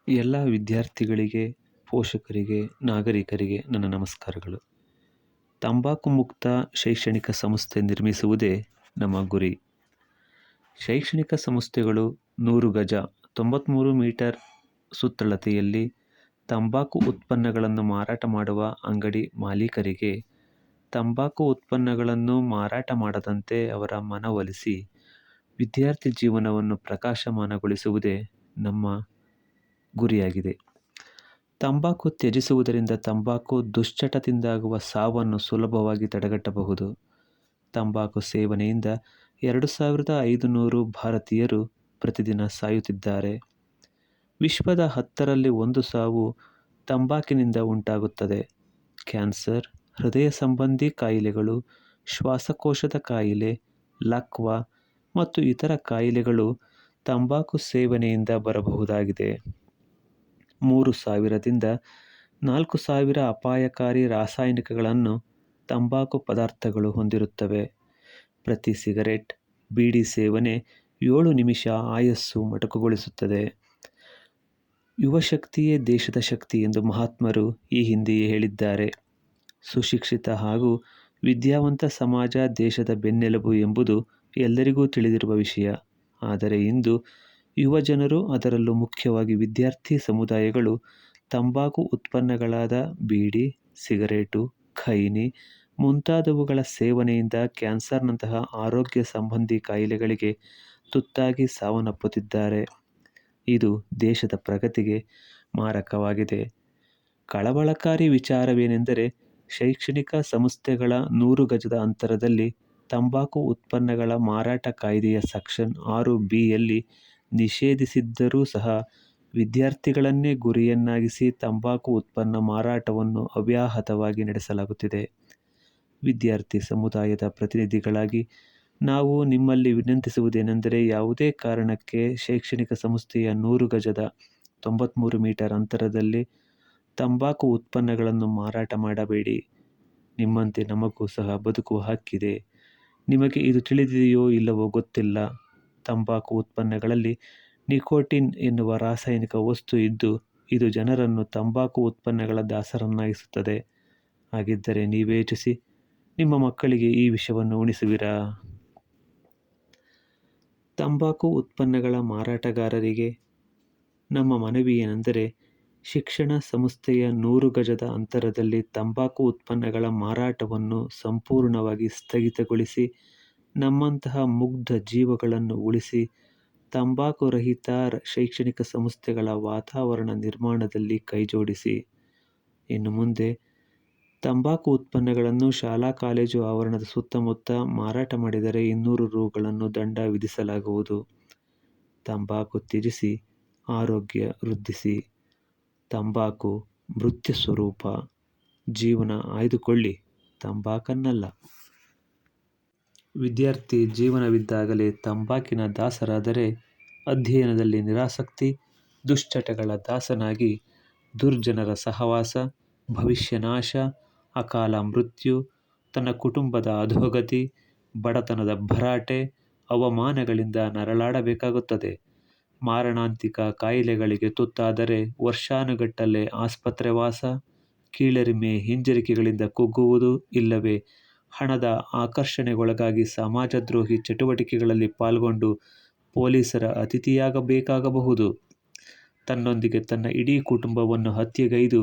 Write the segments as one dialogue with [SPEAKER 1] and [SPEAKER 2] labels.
[SPEAKER 1] ಎಲ್ಲ ವಿದ್ಯಾರ್ಥಿಗಳಿಗೆ, ಪೋಷಕರಿಗೆ, ನಾಗರಿಕರಿಗೆ ನನ್ನ ನಮಸ್ಕಾರಗಳು. ತಂಬಾಕು ಮುಕ್ತ ಶೈಕ್ಷಣಿಕ ಸಂಸ್ಥೆ ನಿರ್ಮಿಸುವುದೇ ನಮ್ಮ ಗುರಿ. ಶೈಕ್ಷಣಿಕ ಸಂಸ್ಥೆಗಳು 100 ಗಜ 93 ಮೀಟರ್ ಸುತ್ತಳತೆಯಲ್ಲಿ ತಂಬಾಕು ಉತ್ಪನ್ನಗಳನ್ನು ಮಾರಾಟ ಮಾಡುವ ಅಂಗಡಿ ಮಾಲೀಕರಿಗೆ ತಂಬಾಕು ಉತ್ಪನ್ನಗಳನ್ನು ಮಾರಾಟ ಮಾಡದಂತೆ ಅವರ ಮನವೊಲಿಸಿ ವಿದ್ಯಾರ್ಥಿ ಜೀವನವನ್ನು ಪ್ರಕಾಶಮಾನಗೊಳಿಸುವುದೇ ನಮ್ಮ ಗುರಿಯಾಗಿದೆ. ತಂಬಾಕು ತ್ಯಜಿಸುವುದರಿಂದ ತಂಬಾಕು ದುಶ್ಚಟದಿಂದಾಗುವ ಸಾವನ್ನು ಸುಲಭವಾಗಿ ತಡೆಗಟ್ಟಬಹುದು. ತಂಬಾಕು ಸೇವನೆಯಿಂದ 2500 ಭಾರತೀಯರು ಪ್ರತಿದಿನ ಸಾಯುತ್ತಿದ್ದಾರೆ. ವಿಶ್ವದ 10ರಲ್ಲಿ 1 ಸಾವು ತಂಬಾಕಿನಿಂದ ಉಂಟಾಗುತ್ತದೆ. ಕ್ಯಾನ್ಸರ್, ಹೃದಯ ಸಂಬಂಧಿ ಕಾಯಿಲೆಗಳು, ಶ್ವಾಸಕೋಶದ ಕಾಯಿಲೆ, ಲಕ್ವಾ ಮತ್ತು ಇತರ ಕಾಯಿಲೆಗಳು ತಂಬಾಕು ಸೇವನೆಯಿಂದ ಬರಬಹುದಾಗಿದೆ. 3000ದಿಂದ 4000 ಅಪಾಯಕಾರಿ ರಾಸಾಯನಿಕಗಳನ್ನು ತಂಬಾಕು ಪದಾರ್ಥಗಳು ಹೊಂದಿರುತ್ತವೆ. ಪ್ರತಿ ಸಿಗರೆಟ್, ಬೀಡಿ ಸೇವನೆ 7 ನಿಮಿಷ ಆಯಸ್ಸು ಮೊಟಕುಗೊಳಿಸುತ್ತದೆ. ಯುವಶಕ್ತಿಯೇ ದೇಶದ ಶಕ್ತಿ ಎಂದು ಮಹಾತ್ಮರು ಈ ಹಿಂದೆಯೇ ಹೇಳಿದ್ದಾರೆ. ಸುಶಿಕ್ಷಿತ ಹಾಗೂ ವಿದ್ಯಾವಂತ ಸಮಾಜ ದೇಶದ ಬೆನ್ನೆಲುಬು ಎಂಬುದು ಎಲ್ಲರಿಗೂ ತಿಳಿದಿರುವ ವಿಷಯ. ಆದರೆ ಇಂದು ಯುವಜನರು, ಅದರಲ್ಲೂ ಮುಖ್ಯವಾಗಿ ವಿದ್ಯಾರ್ಥಿ ಸಮುದಾಯಗಳು ತಂಬಾಕು ಉತ್ಪನ್ನಗಳಾದ ಬೀಡಿ, ಸಿಗರೇಟು, ಖೈನಿ ಮುಂತಾದವುಗಳ ಸೇವನೆಯಿಂದ ಕ್ಯಾನ್ಸರ್ನಂತಹ ಆರೋಗ್ಯ ಸಂಬಂಧಿ ಕಾಯಿಲೆಗಳಿಗೆ ತುತ್ತಾಗಿ ಸಾವನ್ನಪ್ಪುತ್ತಿದ್ದಾರೆ. ಇದು ದೇಶದ ಪ್ರಗತಿಗೆ ಮಾರಕವಾಗಿದೆ. ಕಳವಳಕಾರಿ ವಿಚಾರವೇನೆಂದರೆ, ಶೈಕ್ಷಣಿಕ ಸಂಸ್ಥೆಗಳ 100 ಗಜದ ಅಂತರದಲ್ಲಿ ತಂಬಾಕು ಉತ್ಪನ್ನಗಳ ಮಾರಾಟ ಕಾಯ್ದೆಯ ಸೆಕ್ಷನ್ 6(b)ಯಲ್ಲಿ ನಿಷೇಧಿಸಿದ್ದರೂ ಸಹ ವಿದ್ಯಾರ್ಥಿಗಳನ್ನೇ ಗುರಿಯನ್ನಾಗಿಸಿ ತಂಬಾಕು ಉತ್ಪನ್ನ ಮಾರಾಟವನ್ನು ಅವ್ಯಾಹತವಾಗಿ ನಡೆಸಲಾಗುತ್ತಿದೆ. ವಿದ್ಯಾರ್ಥಿ ಸಮುದಾಯದ ಪ್ರತಿನಿಧಿಗಳಾಗಿ ನಾವು ನಿಮ್ಮಲ್ಲಿ ವಿನಂತಿಸುವುದೇನೆಂದರೆ, ಯಾವುದೇ ಕಾರಣಕ್ಕೆ ಶೈಕ್ಷಣಿಕ ಸಂಸ್ಥೆಯ 100 ಗಜದ 93 ಮೀಟರ್ ಅಂತರದಲ್ಲಿ ತಂಬಾಕು ಉತ್ಪನ್ನಗಳನ್ನು ಮಾರಾಟ ಮಾಡಬೇಡಿ. ನಿಮ್ಮಂತೆ ನಮಗೂ ಸಹ ಬದುಕುವ ಹಕ್ಕಿದೆ. ನಿಮಗೆ ಇದು ತಿಳಿದಿದೆಯೋ ಇಲ್ಲವೋ ಗೊತ್ತಿಲ್ಲ. ತಂಬಾಕು ಉತ್ಪನ್ನಗಳಲ್ಲಿ ನಿಕೋಟಿನ್ ಎನ್ನುವ ರಾಸಾಯನಿಕ ವಸ್ತು ಇದ್ದು, ಇದು ಜನರನ್ನು ತಂಬಾಕು ಉತ್ಪನ್ನಗಳ ದಾಸರನ್ನಾಗಿಸುತ್ತದೆ. ಹಾಗಿದ್ದರೆ ನೀವೇ ಯೋಚಿಸಿ, ನಿಮ್ಮ ಮಕ್ಕಳಿಗೆ ಈ ವಿಷವನ್ನು ಉಣಿಸುವಿರಾ? ತಂಬಾಕು ಉತ್ಪನ್ನಗಳ ಮಾರಾಟಗಾರರಿಗೆ ನಮ್ಮ ಮನವಿ ಏನೆಂದರೆ, ಶಿಕ್ಷಣ ಸಂಸ್ಥೆಯ 100 ಗಜದ ಅಂತರದಲ್ಲಿ ತಂಬಾಕು ಉತ್ಪನ್ನಗಳ ಮಾರಾಟವನ್ನು ಸಂಪೂರ್ಣವಾಗಿ ಸ್ಥಗಿತಗೊಳಿಸಿ ನಮ್ಮಂತಹ ಮುಗ್ಧ ಜೀವಗಳನ್ನು ಉಳಿಸಿ ತಂಬಾಕು ರಹಿತ ಶೈಕ್ಷಣಿಕ ಸಂಸ್ಥೆಗಳ ವಾತಾವರಣ ನಿರ್ಮಾಣದಲ್ಲಿ ಕೈಜೋಡಿಸಿ. ಇನ್ನು ಮುಂದೆ ತಂಬಾಕು ಉತ್ಪನ್ನಗಳನ್ನು ಶಾಲಾ ಕಾಲೇಜು ಆವರಣದ ಸುತ್ತಮುತ್ತ ಮಾರಾಟ ಮಾಡಿದರೆ 200 ರುಗಳನ್ನು ದಂಡ ವಿಧಿಸಲಾಗುವುದು. ತಂಬಾಕು ತ್ಯಜಿಸಿ, ಆರೋಗ್ಯ ವೃದ್ಧಿಸಿ. ತಂಬಾಕು ಮೃತ್ಯು ಸ್ವರೂಪ. ಜೀವನ ಆಯ್ದುಕೊಳ್ಳಿ, ತಂಬಾಕನ್ನಲ್ಲ. ವಿದ್ಯಾರ್ಥಿ ಜೀವನವಿದ್ದಾಗಲೇ ತಂಬಾಕಿನ ದಾಸರಾದರೆ ಅಧ್ಯಯನದಲ್ಲಿ ನಿರಾಸಕ್ತಿ, ದುಶ್ಚಟಗಳ ದಾಸನಾಗಿ ದುರ್ಜನರ ಸಹವಾಸ, ಭವಿಷ್ಯನಾಶ, ಅಕಾಲ ಮೃತ್ಯು, ತನ್ನ ಕುಟುಂಬದ ಅಧೋಗತಿ, ಬಡತನದ ಭರಾಟೆ, ಅವಮಾನಗಳಿಂದ ನರಳಾಡಬೇಕಾಗುತ್ತದೆ. ಮಾರಣಾಂತಿಕ ಕಾಯಿಲೆಗಳಿಗೆ ತುತ್ತಾದರೆ ವರ್ಷಾನುಗಟ್ಟಲೆ ಆಸ್ಪತ್ರೆ ವಾಸ, ಕೀಳರಿಮೆ ಹಿಂಜರಿಕೆಗಳಿಂದ ಕುಗ್ಗುವುದು, ಇಲ್ಲವೇ ಹಣದ ಆಕರ್ಷಣೆಗೊಳಗಾಗಿ ಸಮಾಜದ್ರೋಹಿ ಚಟುವಟಿಕೆಗಳಲ್ಲಿ ಪಾಲ್ಗೊಂಡು ಪೊಲೀಸರ ಅತಿಥಿಯಾಗಬೇಕಾಗಬಹುದು. ತನ್ನೊಂದಿಗೆ ತನ್ನ ಇಡೀ ಕುಟುಂಬವನ್ನು ಹತ್ಯೆಗೈದು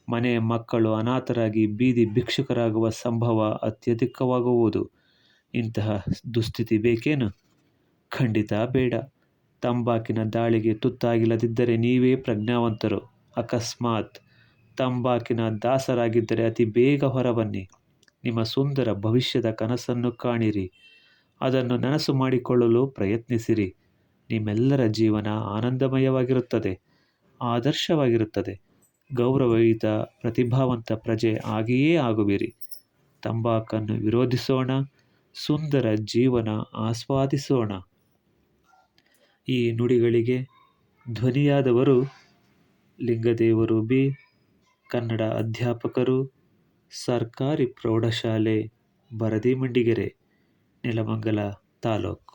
[SPEAKER 1] ಮನೆ ಮಕ್ಕಳು ಅನಾಥರಾಗಿ ಬೀದಿ ಭಿಕ್ಷುಕರಾಗುವ ಸಂಭವ ಅತ್ಯಧಿಕವಾಗುವುದು. ಇಂತಹ ದುಸ್ಥಿತಿ ಬೇಕೇನು? ಖಂಡಿತ ಬೇಡ. ತಂಬಾಕಿನ ದಾಳಿಗೆ ತುತ್ತಾಗಿಲ್ಲದಿದ್ದರೆ ನೀವೇ ಪ್ರಜ್ಞಾವಂತರು. ಅಕಸ್ಮಾತ್ ತಂಬಾಕಿನ ದಾಸರಾಗಿದ್ದರೆ ಅತಿ ಬೇಗ ಹೊರಬನ್ನಿ. ನಿಮ್ಮ ಸುಂದರ ಭವಿಷ್ಯದ ಕನಸನ್ನು ಕಾಣಿರಿ. ಅದನ್ನು ನನಸು ಮಾಡಿಕೊಳ್ಳಲು ಪ್ರಯತ್ನಿಸಿರಿ. ನಿಮ್ಮೆಲ್ಲರ ಜೀವನ ಆನಂದಮಯವಾಗಿರುತ್ತದೆ, ಆದರ್ಶವಾಗಿರುತ್ತದೆ. ಗೌರವಯುತ ಪ್ರತಿಭಾವಂತ ಪ್ರಜೆ ಆಗಿಯೇ ಆಗುವಿರಿ. ತಂಬಾಕನ್ನು ವಿರೋಧಿಸೋಣ, ಸುಂದರ ಜೀವನ ಆಸ್ವಾದಿಸೋಣ. ಈ ನುಡಿಗಳಿಗೆ ಧ್ವನಿಯಾದವರು ಲಿಂಗದೇವರು ಬಿ, ಕನ್ನಡ ಅಧ್ಯಾಪಕರು, ಸರ್ಕಾರಿ ಪ್ರೌಢಶಾಲೆ ಬರದಿಮಂಡಿಗೆರೆ, ನೆಲಮಂಗಲ ತಾಲೂಕು.